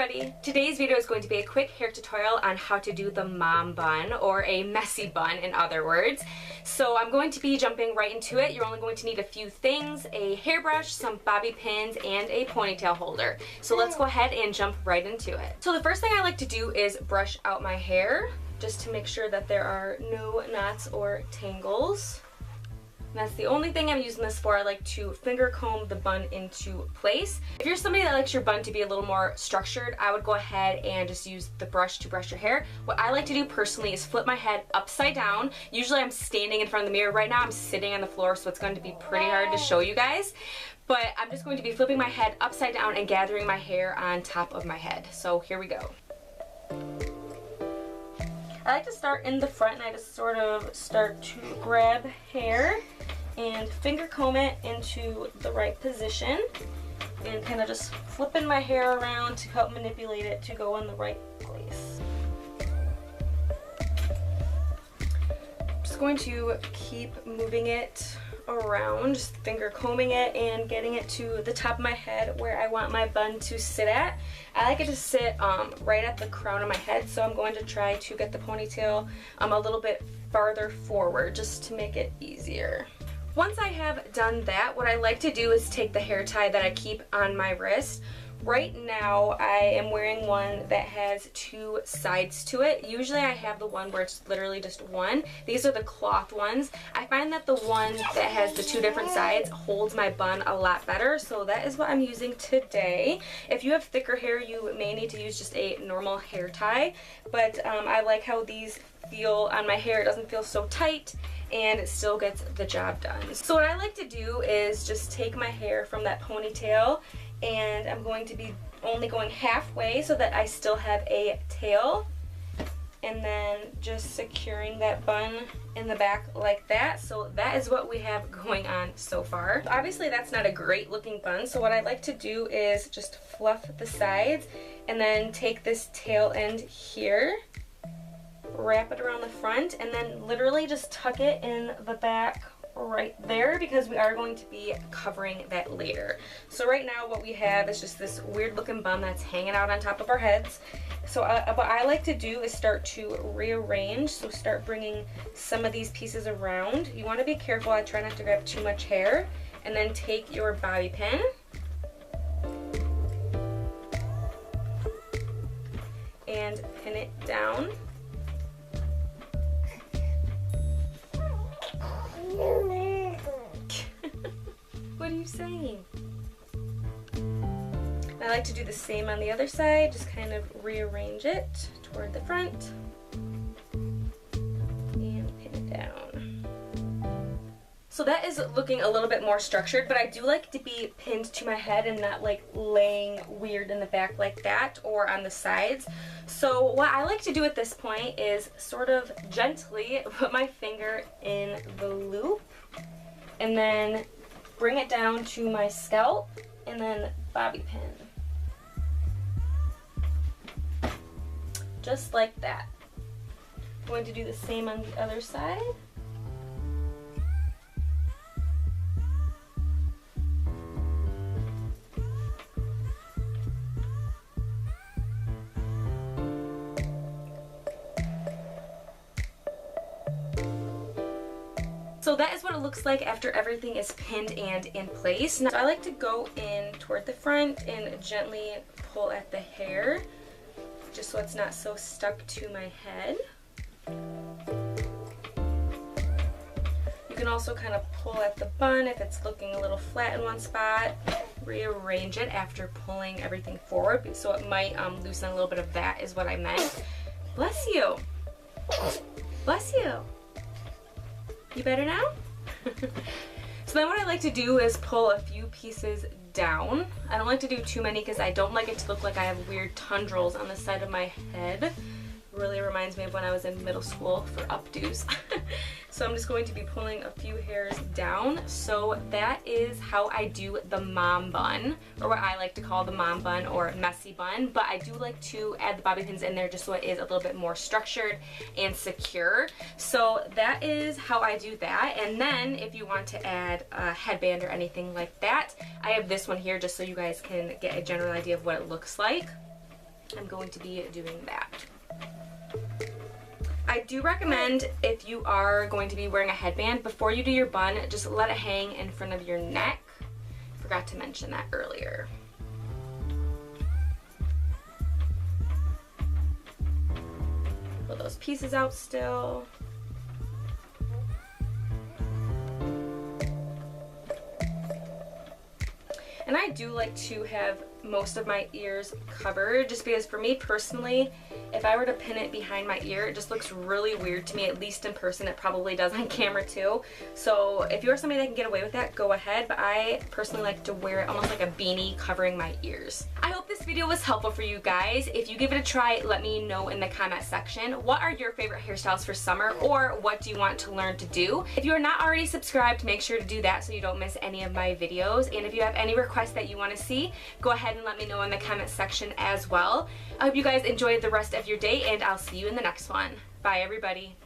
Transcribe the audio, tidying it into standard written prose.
everybody! Today's video is going to be a quick hair tutorial on how to do the mom bun, or a messy bun in other words. So I'm going to be jumping right into it. You're only going to need a few things: a hairbrush, some bobby pins, and a ponytail holder. So let's go ahead and jump right into it. So the first thing I like to do is brush out my hair, just to make sure that there are no knots or tangles. And that's the only thing I'm using this for. I like to finger comb the bun into place. If you're somebody that likes your bun to be a little more structured, I would go ahead and just use the brush to brush your hair. What I like to do personally is flip my head upside down. Usually I'm standing in front of the mirror. Right now I'm sitting on the floor, so it's going to be pretty hard to show you guys. But I'm just going to be flipping my head upside down and gathering my hair on top of my head. So here we go. I like to start in the front, and I just sort of start to grab hair and finger comb it into the right position and kind of just flipping my hair around to help manipulate it to go in the right place. I'm just going to keep moving it around, just finger combing it and getting it to the top of my head where I want my bun to sit at. I like it to sit right at the crown of my head, so I'm going to try to get the ponytail a little bit farther forward just to make it easier. Once I have done that, what I like to do is take the hair tie that I keep on my wrist. Right now I am wearing one that has two sides to it. Usually I have the one where it's literally just one. These are the cloth ones. I find that the one that has the two different sides holds my bun a lot better, so that is what I'm using today. If you have thicker hair, you may need to use just a normal hair tie, but I like how these feel on my hair. It doesn't feel so tight and it still gets the job done. So what I like to do is just take my hair from that ponytail, and I'm going to be only going halfway so that I still have a tail, and then just securing that bun in the back like that. So that is what we have going on so far. Obviously that's not a great looking bun, so what I like to do is just fluff the sides and then take this tail end here, wrap it around the front, and then literally just tuck it in the back right there, because we are going to be covering that later. So right now what we have is just this weird looking bun that's hanging out on top of our heads. So what I like to do is start to rearrange, so start bringing some of these pieces around. You want to be careful. I try not to grab too much hair, and then take your bobby pin and pin it down. What are you saying? I like to do the same on the other side, just kind of rearrange it toward the front and pin it down. So that is looking a little bit more structured, but I do like to be pinned to my head and not like laying weird in the back like that or on the sides. So what I like to do at this point is sort of gently put my finger in the loop and then bring it down to my scalp and then bobby pin. Just like that. I'm going to do the same on the other side. So that is what it looks like after everything is pinned and in place. Now I like to go in toward the front and gently pull at the hair, just so it's not so stuck to my head. You can also kind of pull at the bun if it's looking a little flat in one spot. Rearrange it after pulling everything forward, so it might loosen a little bit of that, is what I meant. Bless you. Bless you. You better now? So then what I like to do is pull a few pieces down. I don't like to do too many because I don't like it to look like I have weird tendrils on the side of my head. Really reminds me of when I was in middle school for updos. So I'm just going to be pulling a few hairs down. So that is how I do the mom bun, or what I like to call the mom bun or messy bun. But I do like to add the bobby pins in there just so it is a little bit more structured and secure. So that is how I do that. And then if you want to add a headband or anything like that, I have this one here just so you guys can get a general idea of what it looks like. I'm going to be doing that. I do recommend, if you are going to be wearing a headband, before you do your bun, just let it hang in front of your neck. Forgot to mention that earlier. Pull those pieces out still. And I do like to have most of my ears covered, just because for me personally, if I were to pin it behind my ear, it just looks really weird to me, at least in person. It probably does on camera too. So if you're somebody that can get away with that, go ahead, but I personally like to wear it almost like a beanie covering my ears. I hope this video was helpful for you guys. If you give it a try, let me know in the comment section. What are your favorite hairstyles for summer, or what do you want to learn to do? If you are not already subscribed, make sure to do that so you don't miss any of my videos. And if you have any requests that you want to see, go ahead and let me know in the comment section as well. I hope you guys enjoyed the rest of your day, and I'll see you in the next one. Bye everybody.